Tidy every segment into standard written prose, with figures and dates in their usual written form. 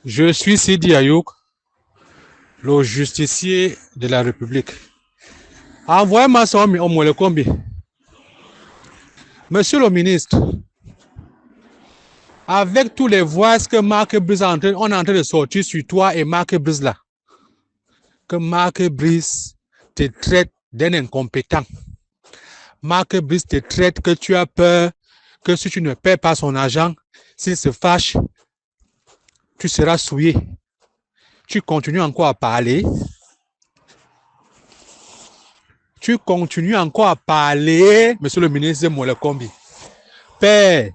Je suis Sidi Ayouk, le justicier de la République. Envoyez-moi ça au Molekombi. Monsieur le ministre, avec tous les voix que Marc Brice on est en train de sortir sur toi et Marc Brice là, que Marc Brice te traite d'un incompétent. Marc Brice te traite que tu as peur que si tu ne paies pas son argent, s'il se fâche, tu seras souillé. Tu continues encore à parler. Tu continues encore à parler, monsieur le ministre de Molekombi. Père,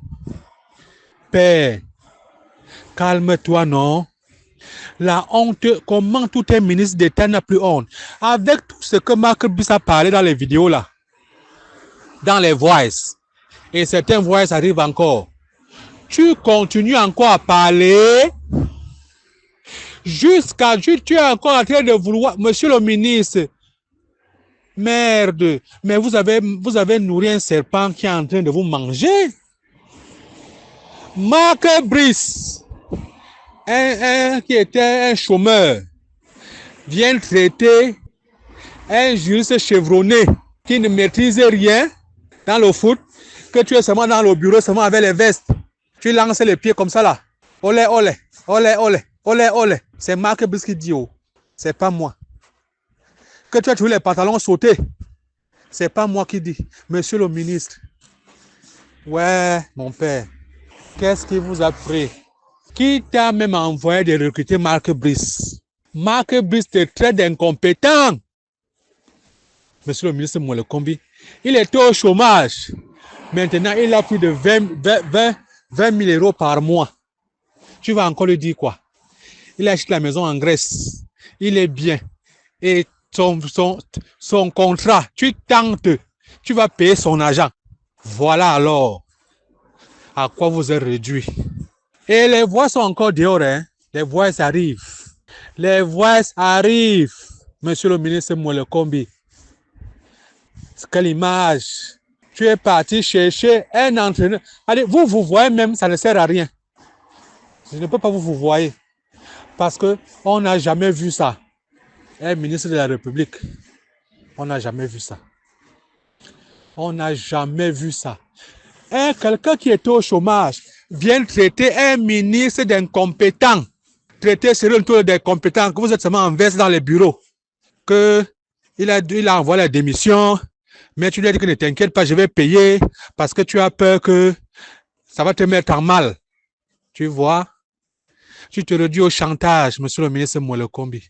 calme-toi, non? La honte, comment tout un ministre d'État n'a plus honte? Avec tout ce que Marc Brice a parlé dans les vidéos là, dans les voices, et certains voices arrivent encore. Tu continues encore à parler jusqu'à... Tu es encore en train de vouloir... Monsieur le ministre, merde, mais vous avez nourri un serpent qui est en train de vous manger. Marc Brice, qui était un chômeur, vient traiter un juriste chevronné qui ne maîtrise rien dans le foot, que tu es seulement dans le bureau, seulement avec les vestes. Tu lances les pieds comme ça là. Olé, olé, olé, olé, olé, olé. C'est Marc Brice qui dit, oh, c'est pas moi. Que tu as toujours les pantalons sautés, c'est pas moi qui dis. Monsieur le ministre, ouais, mon père, qu'est-ce qui vous a pris? Qui t'a même envoyé de recruter Marc Brice? Marc Brice te traite d'incompétent. Monsieur le ministre Molekombi, il était au chômage. Maintenant, il a plus de 20 000 euros par mois. Tu vas encore lui dire quoi? Il achète la maison en Grèce. Il est bien. Et son contrat, tu tentes. Tu vas payer son argent. Voilà alors à quoi vous êtes réduit. Et les voix sont encore dehors. Hein? Les voix arrivent. Les voix arrivent. Monsieur le ministre Molekombi. Quelle image. Tu es parti chercher un entraîneur. Allez, vous voyez même, ça ne sert à rien. Je ne peux pas vous voyez. Parce qu'on n'a jamais vu ça. Un ministre de la République. On n'a jamais vu ça. On n'a jamais vu ça. Quelqu'un qui est au chômage vient traiter un ministre d'incompétent. Traiter sur le tour des compétents, que vous êtes seulement en veste dans les bureaux. Il a envoyé la démission. Mais tu lui as dit que ne t'inquiète pas, je vais payer parce que tu as peur que ça va te mettre en mal. Tu vois? Tu te réduis au chantage, monsieur le ministre Molekombi.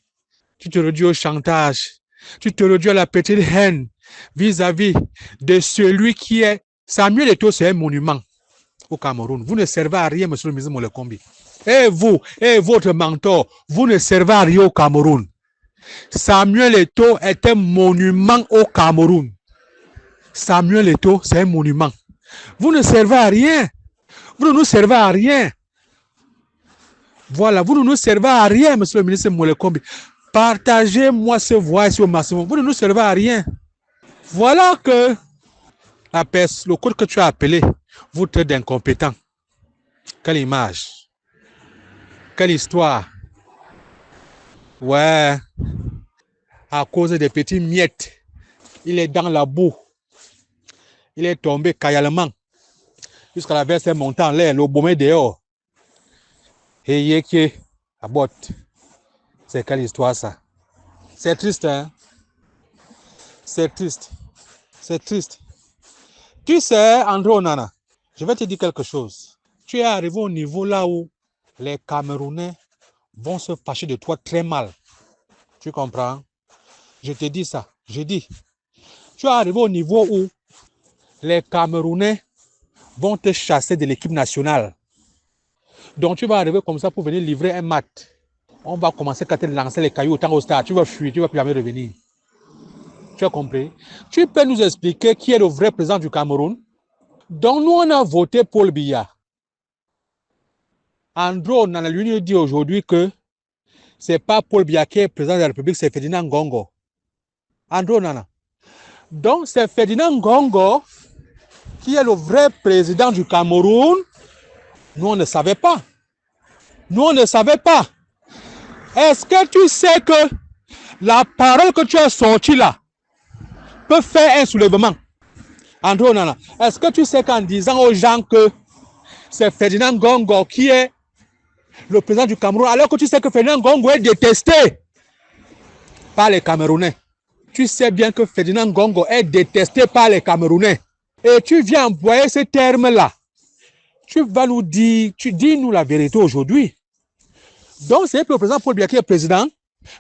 Tu te réduis au chantage. Tu te réduis à la petite haine vis-à-vis de celui qui est... Samuel Eto'o, c'est un monument au Cameroun. Vous ne servez à rien, monsieur le ministre Molekombi. Et vous, et votre mentor, vous ne servez à rien au Cameroun. Samuel Eto'o est un monument au Cameroun. Samuel Eto'o, c'est un monument. Vous ne servez à rien. Vous ne nous servez à rien. Voilà, vous ne nous servez à rien, monsieur le ministre Molekombi. Partagez-moi ce voice au maximum. Vous ne nous servez à rien. Voilà que le code que tu as appelé vous traite d'incompétent. Quelle image. Quelle histoire. Ouais. À cause des petits miettes, il est dans la boue. Il est tombé caillalement jusqu'à la verse montant en l'air, le baumé dehors. Et yéké, à botte. C'est quelle histoire ça? C'est triste, hein? C'est triste. C'est triste. Tu sais, André Onana, je vais te dire quelque chose. Tu es arrivé au niveau là où les Camerounais vont se fâcher de toi très mal. Tu comprends? Je te dis ça. Je dis. Tu es arrivé au niveau où les Camerounais vont te chasser de l'équipe nationale. Donc tu vas arriver comme ça pour venir livrer un match. On va commencer à te lancer les cailloux autant au stade. Tu vas fuir, tu ne vas plus jamais revenir. Tu as compris? Tu peux nous expliquer qui est le vrai président du Cameroun? Donc nous, on a voté Paul Biya. André Onana lui dit aujourd'hui que ce n'est pas Paul Biya qui est président de la République, c'est Ferdinand Ngongo. André Onana. Donc c'est Ferdinand Ngongo qui est le vrai président du Cameroun. Nous, on ne savait pas. Nous, on ne savait pas. Est-ce que tu sais que la parole que tu as sortie là peut faire un soulèvement? Andrew Nana, est-ce que tu sais qu'en disant aux gens que c'est Ferdinand Gongo qui est le président du Cameroun, alors que tu sais que Ferdinand Gongo est détesté par les Camerounais? Tu sais bien que Ferdinand Gongo est détesté par les Camerounais. Et tu viens employer ce terme-là. Tu vas nous dire, tu dis nous la vérité aujourd'hui. Donc c'est le président Paul Biya qui est président.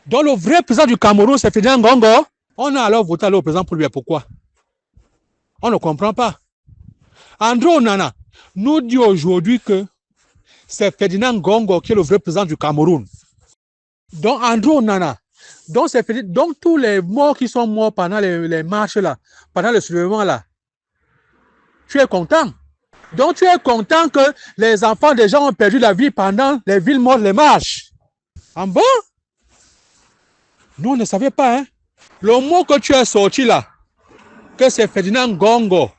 Donc le vrai président du Cameroun, c'est Ferdinand Gongo. On a alors voté le président Paul Biya. Pourquoi? On ne comprend pas. Andrew Nana nous dit aujourd'hui que c'est Ferdinand Gongo qui est le vrai président du Cameroun. Donc Andrew Nana, donc tous les morts qui sont morts pendant les marches là, pendant le soulèvement là, tu es content? Donc tu es content que les enfants des gens ont perdu la vie pendant les villes mortes, les marches? En bon? Nous on ne savait pas, hein? Le mot que tu as sorti là, que c'est Ferdinand Gongo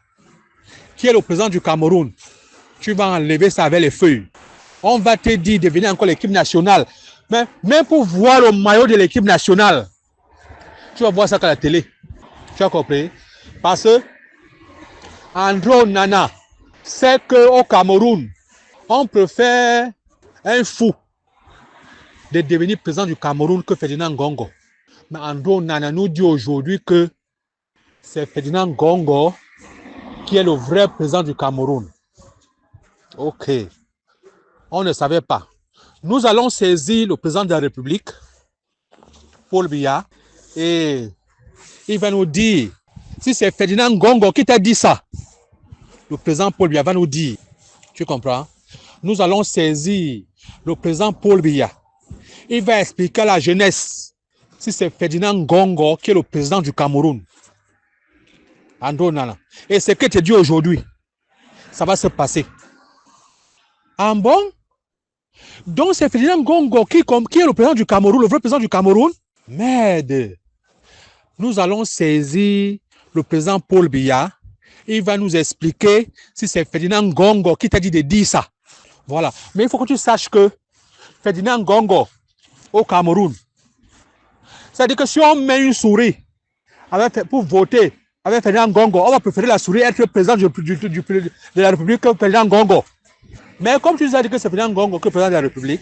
qui est le président du Cameroun, tu vas enlever ça avec les feuilles. On va te dire de venir encore l'équipe nationale. Mais même pour voir le maillot de l'équipe nationale, tu vas voir ça à la télé. Tu as compris? Parce que Andrew Nana sait qu'au Cameroun, on préfère un fou de devenir président du Cameroun que Ferdinand Gongo. Mais Andrew Nana nous dit aujourd'hui que c'est Ferdinand Gongo qui est le vrai président du Cameroun. Ok. On ne savait pas. Nous allons saisir le président de la République, Paul Biya, et il va nous dire si c'est Ferdinand Gongo qui t'a dit ça. Le président Paul Biya va nous dire. Tu comprends? Nous allons saisir le président Paul Biya. Il va expliquer à la jeunesse si c'est Ferdinand Gongo qui est le président du Cameroun. Andrew Nana. Et ce que tu dis aujourd'hui, ça va se passer. Ah bon? Donc c'est Ferdinand Gongo qui est le président du Cameroun, le vrai président du Cameroun? Merde. Nous allons saisir le président Paul Biya. Il va nous expliquer si c'est Ferdinand Gongo qui t'a dit de dire ça. Voilà. Mais il faut que tu saches que Ferdinand Gongo au Cameroun, c'est-à-dire que si on met une souris pour voter avec Ferdinand Gongo, on va préférer la souris être président de la République que Ferdinand Gongo. Mais comme tu nous as dit que c'est Ferdinand Gongo qui est président de la République,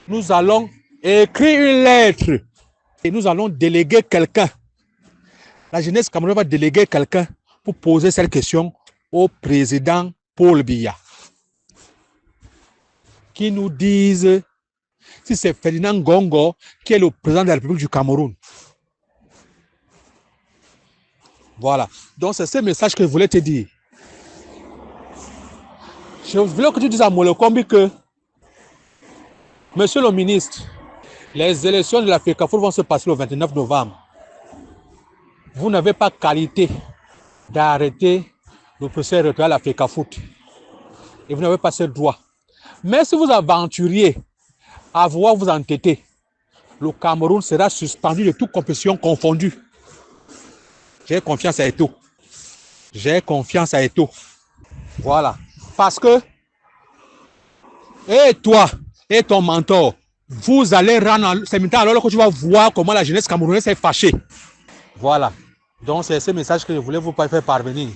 nous allons écrire une lettre et nous allons déléguer quelqu'un. La jeunesse camerounaise va déléguer quelqu'un pour poser cette question au président Paul Biya. Qui nous dise si c'est Ferdinand Gongo qui est le président de la République du Cameroun. Voilà. Donc c'est ce message que je voulais te dire. Je voulais que tu dises à Molekombi que, monsieur le ministre, les élections de la FECAFOOT vont se passer le 29 novembre. Vous n'avez pas qualité d'arrêter le procès électoral à la FECAFOOT. Et vous n'avez pas ce droit. Mais si vous aventuriez à vouloir vous entêter, le Cameroun sera suspendu de toute compétition confondue. J'ai confiance à Eto'o. J'ai confiance à Eto'o. Voilà. Parce que, et toi, et ton mentor, vous allez rendre ces minutes alors que tu vas voir comment la jeunesse camerounaise s'est fâchée. Voilà. Donc, c'est ce message que je voulais vous faire parvenir.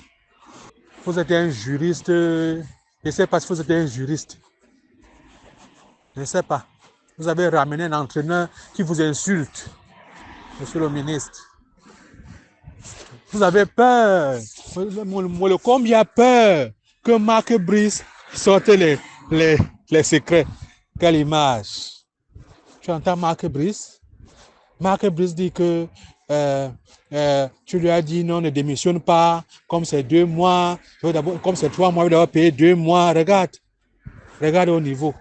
Vous êtes un juriste. Je ne sais pas si vous êtes un juriste. Je ne sais pas. Vous avez ramené un entraîneur qui vous insulte, monsieur le ministre. Vous avez peur. Le combien a peur que Marc Brice sorte les secrets. Quelle image. Tu entends Marc Brice? Marc Brice dit que tu lui as dit non, ne démissionne pas, comme c'est 2 mois, comme c'est 3 mois, il doit payer 2 mois. Regarde au niveau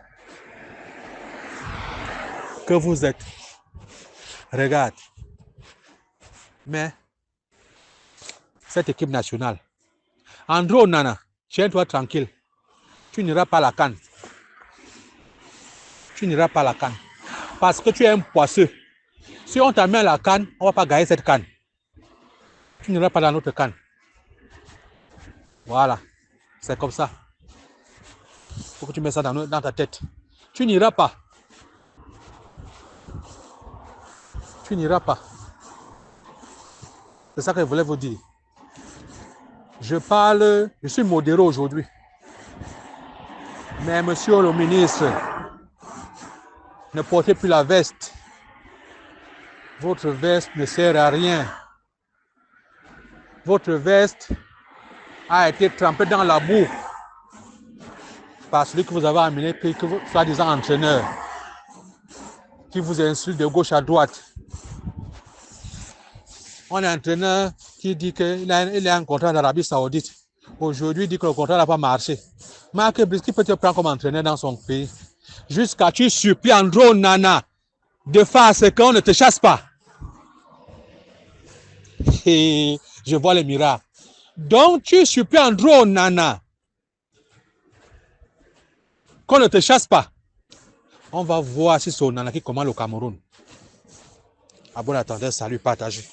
que vous êtes. Regarde. Mais cette équipe nationale, Andrew Nana, tiens-toi tranquille. Tu n'iras pas à la CAN. Tu n'iras pas à la CAN. Parce que tu es un poisseux. Si on t'a mis à la CAN, on ne va pas gagner cette CAN. Tu n'iras pas dans notre CAN. Voilà. C'est comme ça. Il faut que tu mettes ça dans ta tête. Tu n'iras pas. Tu n'iras pas. C'est ça que je voulais vous dire. Je suis modéré aujourd'hui. Mais monsieur le ministre, ne portez plus la veste. Votre veste ne sert à rien. Votre veste a été trempée dans la boue par celui que vous avez amené, puis que vous soyez disant entraîneur, qui vous insulte de gauche à droite. On a un entraîneur qui dit qu'il a un contrat d'Arabie Saoudite. Aujourd'hui, il dit que le contrat n'a pas marché. Marc Brice, qui peut te prendre comme entraîneur dans son pays? Jusqu'à tu supplies Andro Nana de faire ce qu'on ne te chasse pas. Et je vois les miracles. Donc, tu supplies Andro Nana qu'on ne te chasse pas. On va voir si c'est au Nana qui commande le Cameroun. À bon attendeur, salut, partagez.